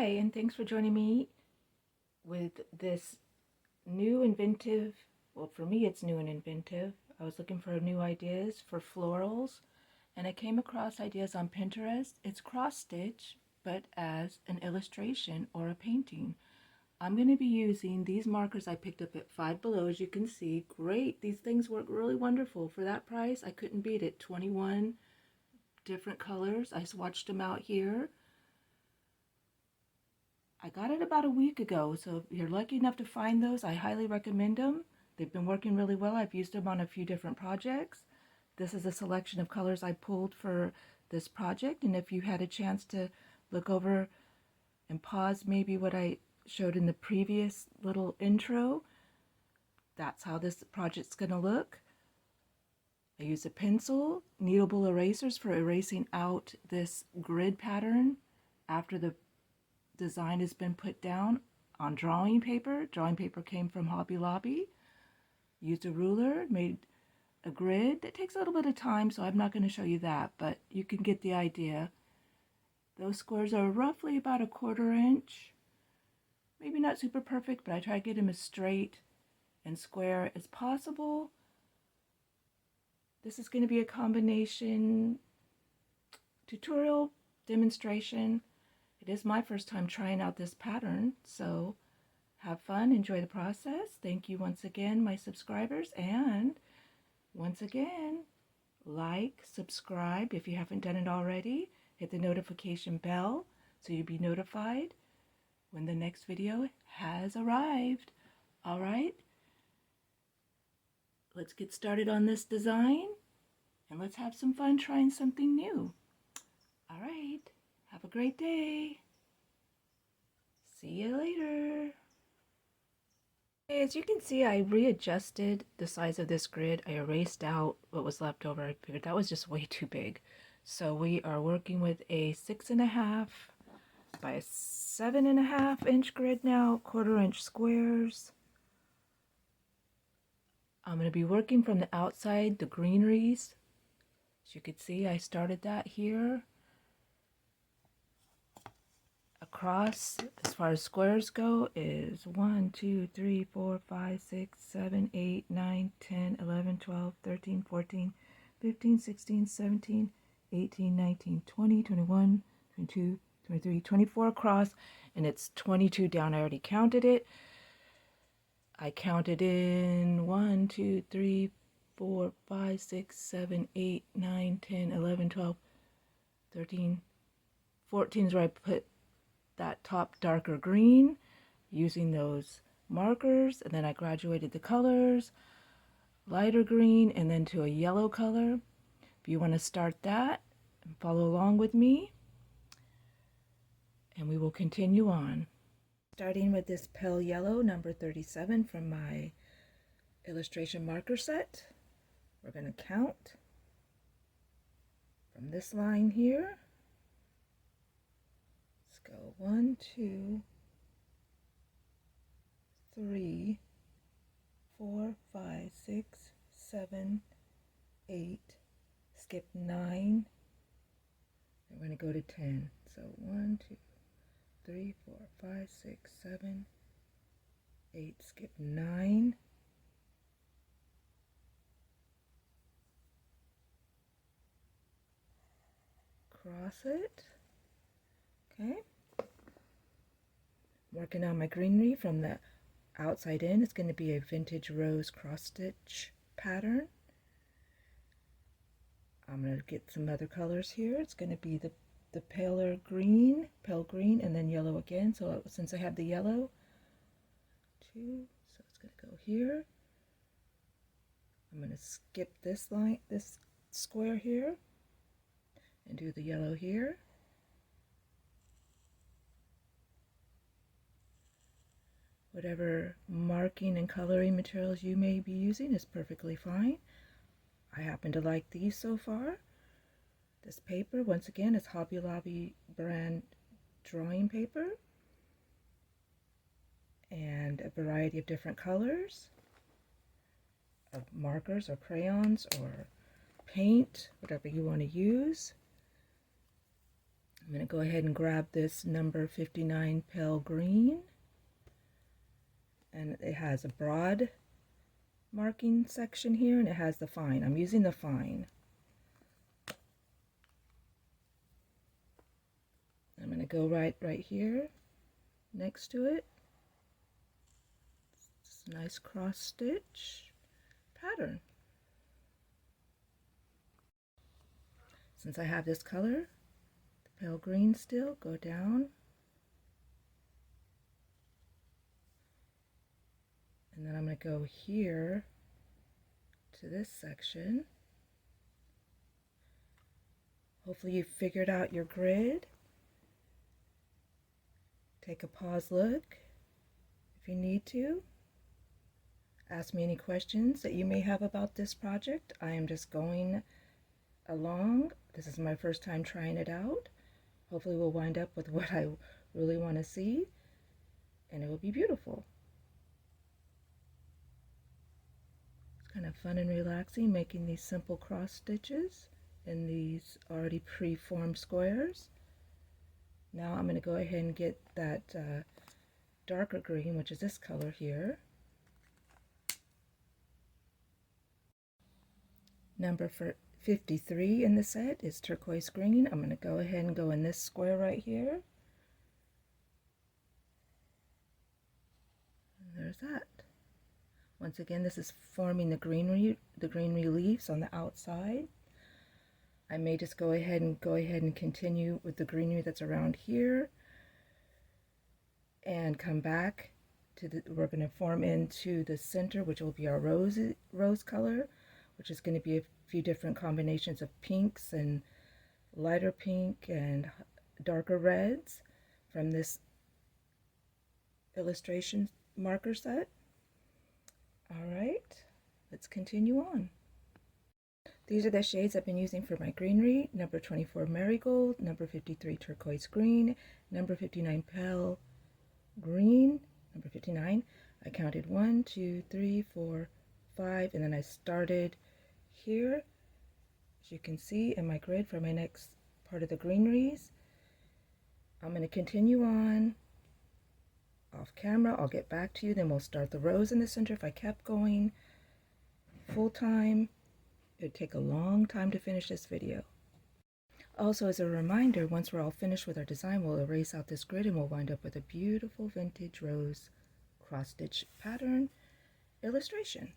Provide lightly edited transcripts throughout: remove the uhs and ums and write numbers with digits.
Hi, and thanks for joining me with this new inventive, well, for me it's new and inventive. I was looking for new ideas for florals, and I came across ideas on Pinterest. It's cross stitch, but as an illustration or a painting. I'm going to be using these markers I picked up at Five Below. As you can see, great. These things work really wonderful. For that price, I couldn't beat it. 21 different colors. I swatched them out here. I got it about a week ago, so if you're lucky enough to find those, I highly recommend them. They've been working really well. I've used them on a few different projects. This is a selection of colors I pulled for this project, and if you had a chance to look over and pause maybe what I showed in the previous little intro, that's how this project's going to look. I use a pencil, kneadable erasers for erasing out this grid pattern after the design has been put down on drawing paper. Drawing paper came from Hobby Lobby. Used a ruler, made a grid. It takes a little bit of time, so I'm not going to show you that, but you can get the idea. Those squares are roughly about 1/4 inch. Maybe not super perfect, but I try to get them as straight and square as possible. This is going to be a combination tutorial demonstration. It is my first time trying out this pattern, so have fun, enjoy the process. Thank you once again, my subscribers, and once again, like, subscribe if you haven't done it already. Hit the notification bell so you'll be notified when the next video has arrived. All right, let's get started on this design, and let's have some fun trying something new. All right. Have a great day. See you later. As you can see, I readjusted the size of this grid. I erased out what was left over. I figured that was just way too big. So we are working with a 6.5 by 7.5 inch grid now, 1/4 inch squares. I'm going to be working from the outside, the greeneries. As you can see, I started that here. Across, as far as squares go, is 1, 2, 3, 4, 5, 6, 7, 8, 9, 10, 11, 12, 13, 14, 15, 16, 17, 18, 19, 20, 21, 22, 23, 24 across, and it's 22 down. I already counted it. I counted in 1, 2, 3, 4, 5, 6, 7, 8, 9, 10, 11, 12, 13, 14 is where I put that top darker green using those markers, and then I graduated the colors, lighter green and then to a yellow color. If you want to start that and follow along with me, and we will continue on. Starting with this pale yellow, number 37 from my illustration marker set. We're going to count from this line here. Go 1, 2, 3, 4, 5, 6, 7, 8, skip 9, and we're going to go to 10. So 1, 2, 3, 4, 5, 6, 7, 8, skip 9, cross it. Okay. Working on my greenery from the outside in. It's going to be a vintage rose cross stitch pattern. I'm going to get some other colors here. It's going to be the paler green, pale green, and then yellow again. So since I have the yellow, 2, so it's going to go here. I'm going to skip this line, this square here, and do the yellow here. Whatever marking and coloring materials you may be using is perfectly fine. I happen to like these so far. This paper, once again, is Hobby Lobby brand drawing paper, and a variety of different colors of markers or crayons or paint, whatever you want to use. I'm going to go ahead and grab this number 59 pale green, and it has a broad marking section here, and it has the fine. I'm using the fine. I'm going to go right here next to it. It's a nice cross stitch pattern. Since I have this color, the pale green still, go down, and then I'm going to go here to this section. Hopefully you figured out your grid. Take a pause look if you need to. Ask me any questions that you may have about this project. I am just going along. This is my first time trying it out. Hopefully we'll wind up with what I really want to see, and it will be beautiful. It's kind of fun and relaxing making these simple cross stitches in these already pre-formed squares. Now I'm going to go ahead and get that darker green, which is this color here. Number 53 in the set is turquoise green. I'm going to go ahead and go in this square right here. And there's that. Once again, this is forming the greenery leaves on the outside. I may just go ahead and continue with the greenery that's around here, and come back to we're going to form into the center, which will be our rose color, which is going to be a few different combinations of pinks and lighter pink and darker reds from this illustration marker set. All right, let's continue on. These are the shades I've been using for my greenery. Number 24 marigold, number 53 turquoise green, number 59 pale green, number 59. I counted 1, 2, 3, 4, 5, and then I started here, as you can see in my grid for my next part of the greeneries. I'm going to continue on off camera. I'll get back to you, then we'll start the rose in the center. If I kept going full time, it'd take a long time to finish this video. Also, as a reminder, once we're all finished with our design, we'll erase out this grid and we'll wind up with a beautiful vintage rose cross stitch pattern illustration.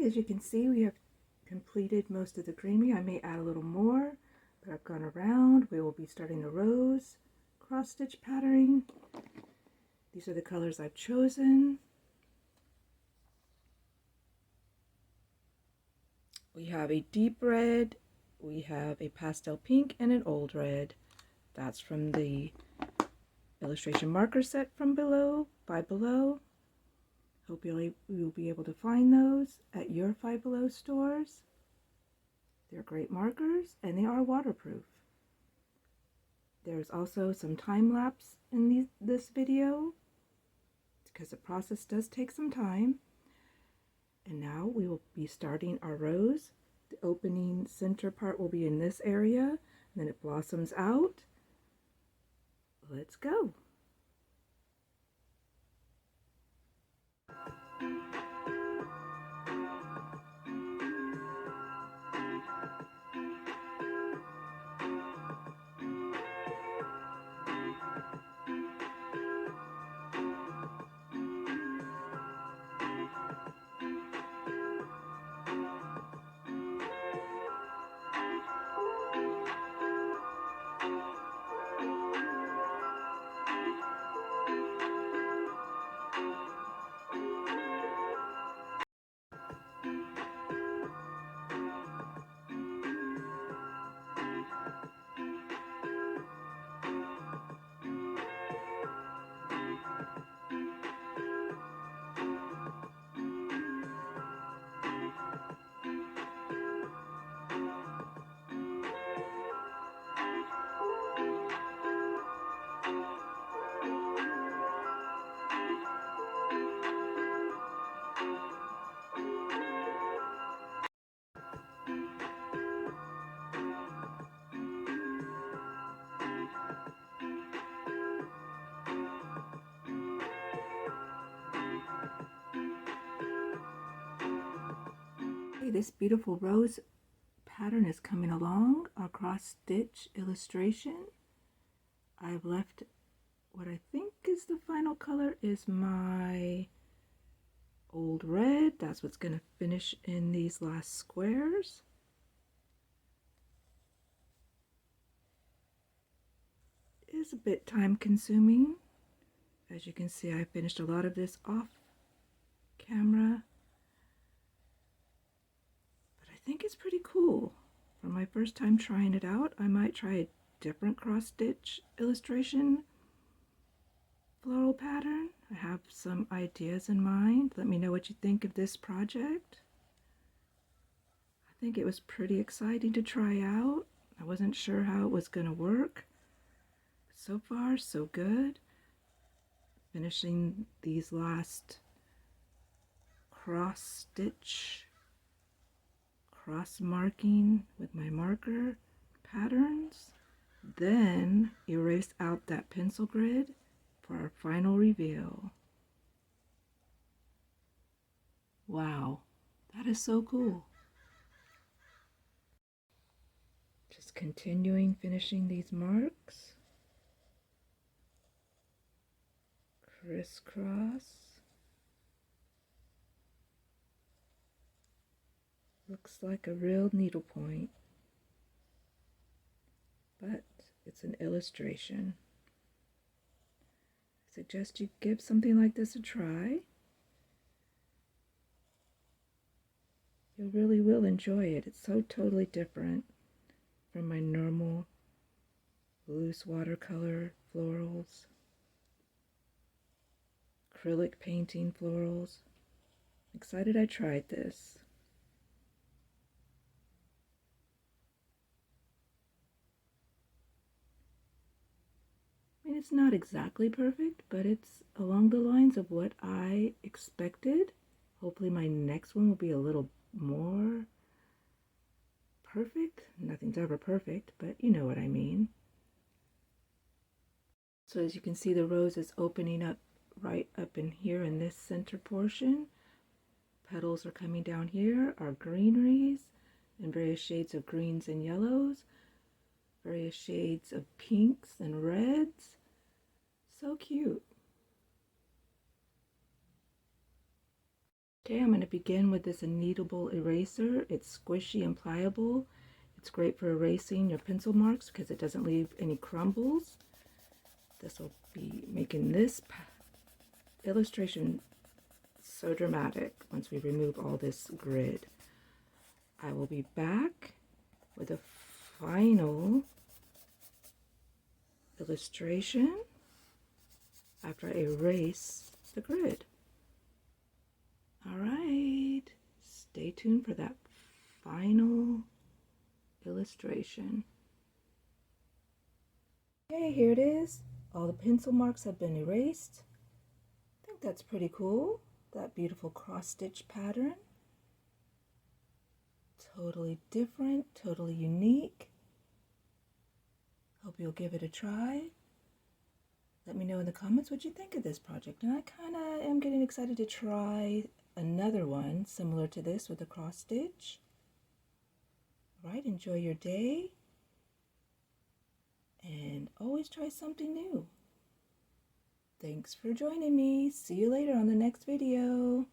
As you can see, we have completed most of the greenery. I may add a little more, but I've gone around. We will be starting the rose cross stitch patterning. These are the colors I've chosen. We have a deep red, we have a pastel pink, and an old red. That's from the illustration marker set from below, Five Below. Hope you'll be able to find those at your Five Below stores. They're great markers and they are waterproof. There's also some time lapse in this video because the process does take some time. And now we will be starting our rose. The opening center part will be in this area, and then it blossoms out. Let's go. This beautiful rose pattern is coming along. Our cross stitch illustration. I've left what I think is the final color is my old red. That's what's going to finish in these last squares. It is a bit time consuming. As you can see, I finished a lot of this off camera. I think it's pretty cool. For my first time trying it out, I might try a different cross stitch illustration floral pattern. I have some ideas in mind. Let me know what you think of this project. I think it was pretty exciting to try out. I wasn't sure how it was going to work. So far, so good. Finishing these last cross stitch cross marking with my marker patterns, then erase out that pencil grid for our final reveal. Wow, that is so cool. Just continuing finishing these marks. Crisscross. Looks like a real needlepoint, but it's an illustration. I suggest you give something like this a try. You really will enjoy it. It's so totally different from my normal loose watercolor florals, acrylic painting florals. Excited I tried this. It's not exactly perfect, but it's along the lines of what I expected. Hopefully my next one will be a little more perfect. Nothing's ever perfect, but you know what I mean. So as you can see, the rose is opening up right up in here in this center portion. Petals are coming down here, our greeneries in various shades of greens and yellows, various shades of pinks and reds. So cute. Okay, I'm going to begin with this kneadable eraser. It's squishy and pliable. It's great for erasing your pencil marks because it doesn't leave any crumbles. This will be making this illustration so dramatic once we remove all this grid. I will be back with a final illustration. after I erase the grid. All right, stay tuned for that final illustration. Okay, here it is. All the pencil marks have been erased. I think that's pretty cool. That beautiful cross stitch pattern. Totally different, totally unique. Hope you'll give it a try. Let me know in the comments what you think of this project. And I kind of am getting excited to try another one similar to this with a cross stitch. All right, enjoy your day. And always try something new. Thanks for joining me. See you later on the next video.